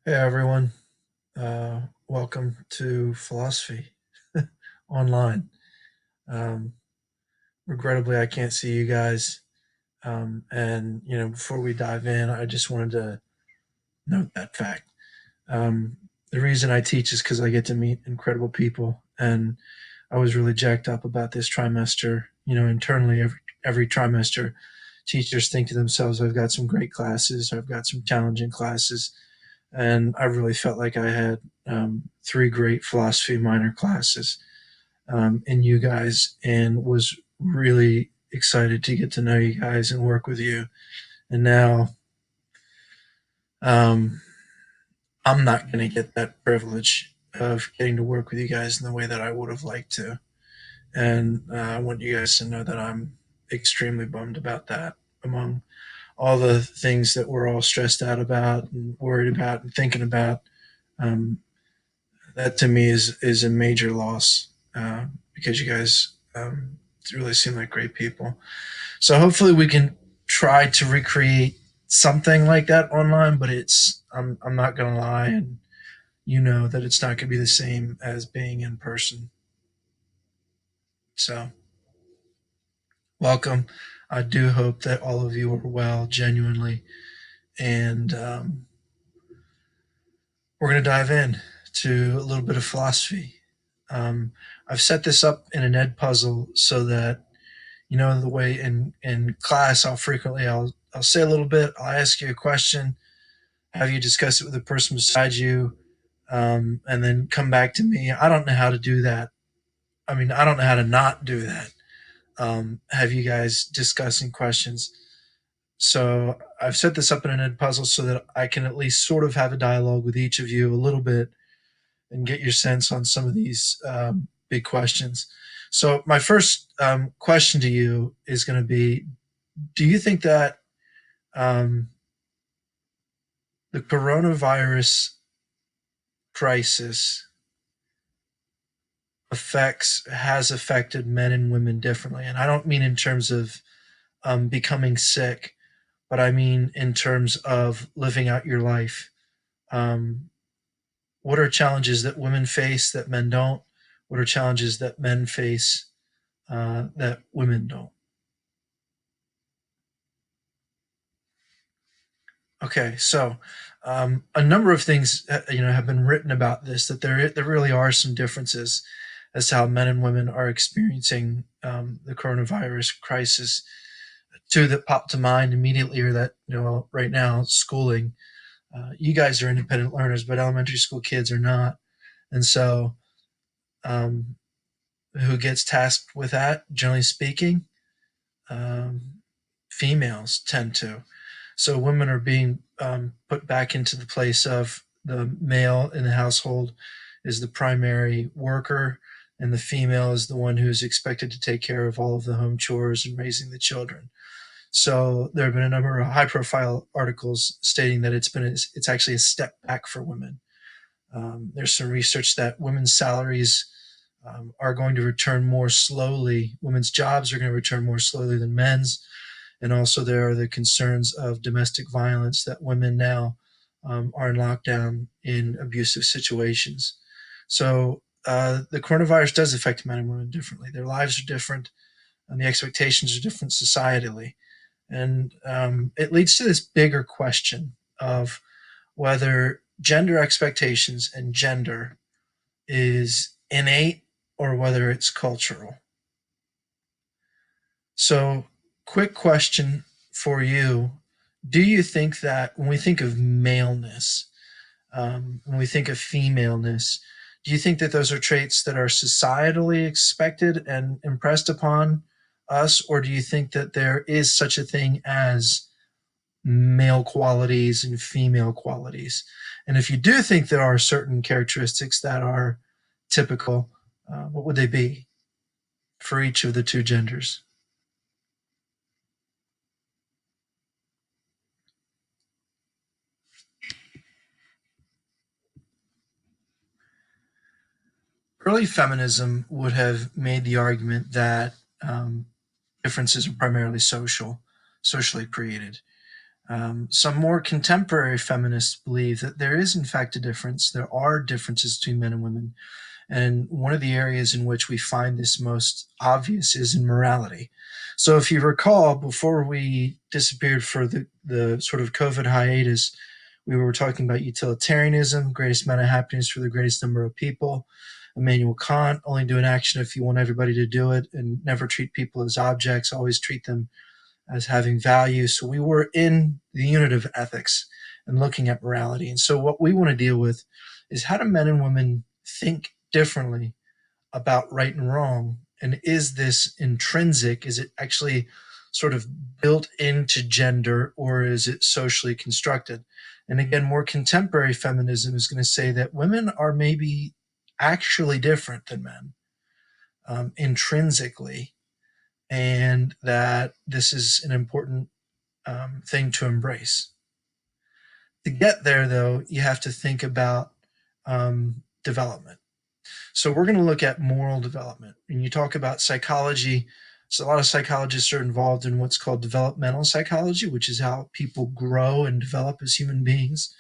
Hey everyone, welcome to Philosophy Online. Um, Regrettably, I can't see you guys. And before we dive in, I just wanted to note that fact. Um, the reason I teach is because I get to meet incredible people, and I was really jacked up about this trimester. Internally, every trimester, teachers think to themselves, "I've got some great classes. I've got some challenging classes." And I really felt like I had three great philosophy minor classes in you guys, and was really excited to get to know you guys and work with you. And now um, I'm not going to get that privilege of getting to work with you guys in the way that I would have liked to. And I want you guys to know that I'm extremely bummed about that. Among all the things that we're all stressed out about and worried about and thinking about, um, that to me is a major loss, because you guys really seem like great people. So hopefully we can try to recreate something like that online. But I'm not gonna lie, and you know that it's not gonna be the same as being in person. So welcome. I do hope that all of you are well, genuinely, and we're gonna dive in to a little bit of philosophy. Um, I've set this up in an ed puzzle so that the way in class I'll say a little bit, I'll ask you a question, have you discuss it with the person beside you, and then come back to me. I don't know how to do that. I mean, I don't know how to not do that. Have you guys discussing questions? So I've set this up in an ed puzzle so that I can at least sort of have a dialogue with each of you a little bit and get your sense on some of these big questions. So my first question to you is going to be: do you think that um, the coronavirus crisis has affected men and women differently? And I don't mean in terms of becoming sick, but I mean in terms of living out your life. Um, what are challenges that women face that men don't? What are challenges that men face that women don't? Okay, so a number of things have been written about this. That there really are some differences as to how men and women are experiencing the coronavirus crisis. Two that pop to mind immediately are that right now schooling. You guys are independent learners, but elementary school kids are not, and so um, who gets tasked with that? Generally speaking, um, females tend to. So women are being put back into the place of the male in the household is the primary worker, and the female is the one who is expected to take care of all of the home chores and raising the children. So there have been a number of high-profile articles stating that it's actually a step back for women. There's some research that women's salaries are going to return more slowly. Women's jobs are going to return more slowly than men's. And also, there are the concerns of domestic violence that women now are in lockdown in abusive situations. So, the coronavirus does affect men and women differently. Their lives are different, and the expectations are different societally. And it leads to this bigger question of whether gender expectations and gender is innate or whether it's cultural. So, quick question for you. Do you think that when we think of maleness, when we think of femaleness, do you think that those are traits that are societally expected and impressed upon us, or do you think that there is such a thing as male qualities and female qualities? And if you do think there are certain characteristics that are typical, what would they be for each of the two genders? Early feminism would have made the argument that differences are primarily socially created. Some more contemporary feminists believe that there is, in fact, a difference. There are differences between men and women. And one of the areas in which we find this most obvious is in morality. So, if you recall, before we disappeared for the sort of COVID hiatus, we were talking about utilitarianism, greatest amount of happiness for the greatest number of people. Immanuel Kant, only do an action if you want everybody to do it, and never treat people as objects, always treat them as having value. So we were in the unit of ethics and looking at morality. And so what we want to deal with is how do men and women think differently about right and wrong? And is this intrinsic? Is it actually sort of built into gender, or is it socially constructed? And again, more contemporary feminism is going to say that women are maybe actually different than men intrinsically, and that this is an important thing to embrace. To get there, though, you have to think about development. So we're going to look at moral development. And you talk about psychology. So a lot of psychologists are involved in what's called developmental psychology, which is how people grow and develop as human beings.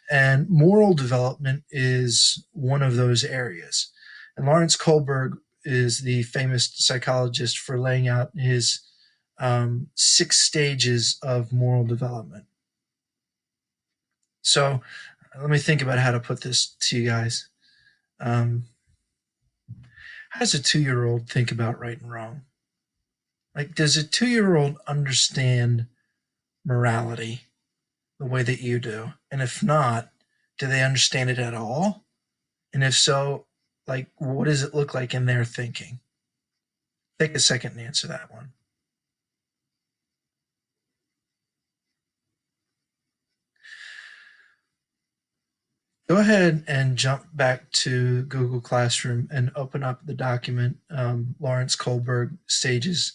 And moral development is one of those areas. And Lawrence Kohlberg is the famous psychologist for laying out his 6 stages of moral development. So let me think about how to put this to you guys. How does a 2 year old think about right and wrong? Like, does a 2 year old understand morality the way that you do? And if not, do they understand it at all? And if so, like, what does it look like in their thinking? Take a second and answer that one. Go ahead and jump back to Google Classroom and open up the document Lawrence Kohlberg Stages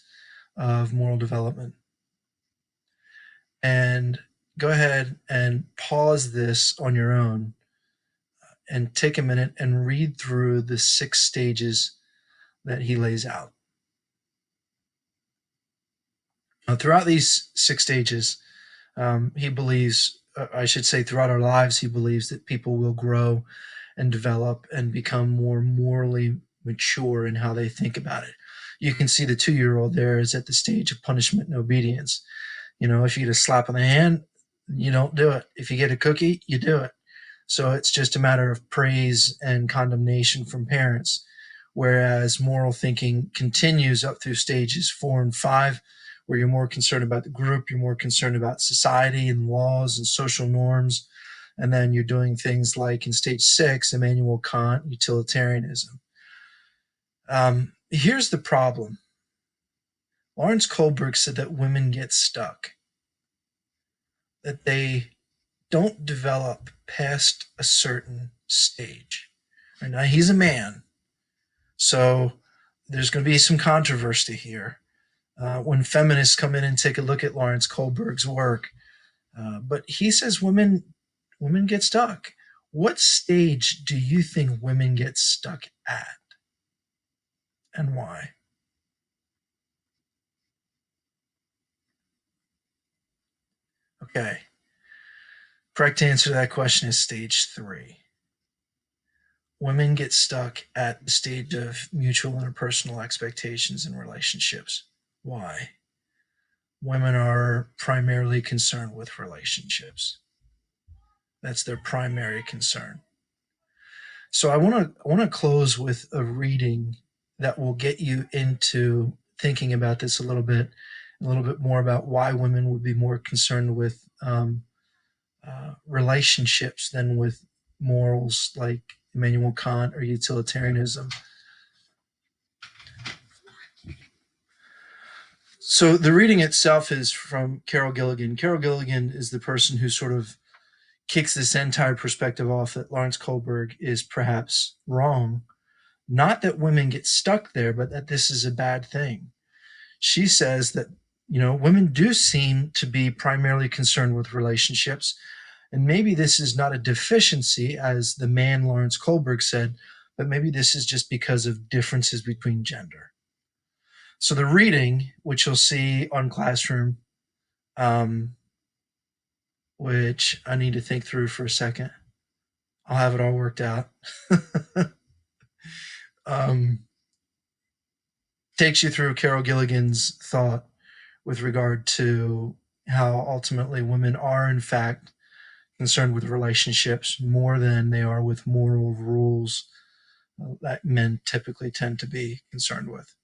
of Moral Development. And go ahead and pause this on your own and take a minute and read through the 6 stages that he lays out. Now, throughout these 6 stages, he believes, I should say, throughout our lives, he believes that people will grow and develop and become more morally mature in how they think about it. You can see the 2 year old there is at the stage of punishment and obedience. You know, if you get a slap on the hand, you don't do it. If you get a cookie, you do it. So it's just a matter of praise and condemnation from parents. Whereas moral thinking continues up through stages 4 and 5, where you're more concerned about the group, you're more concerned about society and laws and social norms. And then you're doing things like in stage 6, Immanuel Kant, utilitarianism. Here's the problem. Lawrence Kohlberg said that women get stuck, that they don't develop past a certain stage. And now he's a man, so there's going to be some controversy here when feminists come in and take a look at Lawrence Kohlberg's work. But he says women get stuck. What stage do you think women get stuck at, and why? Okay, correct answer to that question is stage 3. Women get stuck at the stage of mutual interpersonal expectations in relationships. Why? Women are primarily concerned with relationships. That's their primary concern. So I want to close with a reading that will get you into thinking about this a little bit more about why women would be more concerned with relationships than with morals like Immanuel Kant or utilitarianism. So the reading itself is from Carol Gilligan. Carol Gilligan is the person who sort of kicks this entire perspective off that Lawrence Kohlberg is perhaps wrong. Not that women get stuck there, but that this is a bad thing. She says that, women do seem to be primarily concerned with relationships. And maybe this is not a deficiency, as the man Lawrence Kohlberg said, but maybe this is just because of differences between gender. So the reading, which you'll see on Classroom, um, which I need to think through for a second. I'll have it all worked out. um, Takes you through Carol Gilligan's thought with regard to how ultimately women are, in fact, concerned with relationships more than they are with moral rules that men typically tend to be concerned with.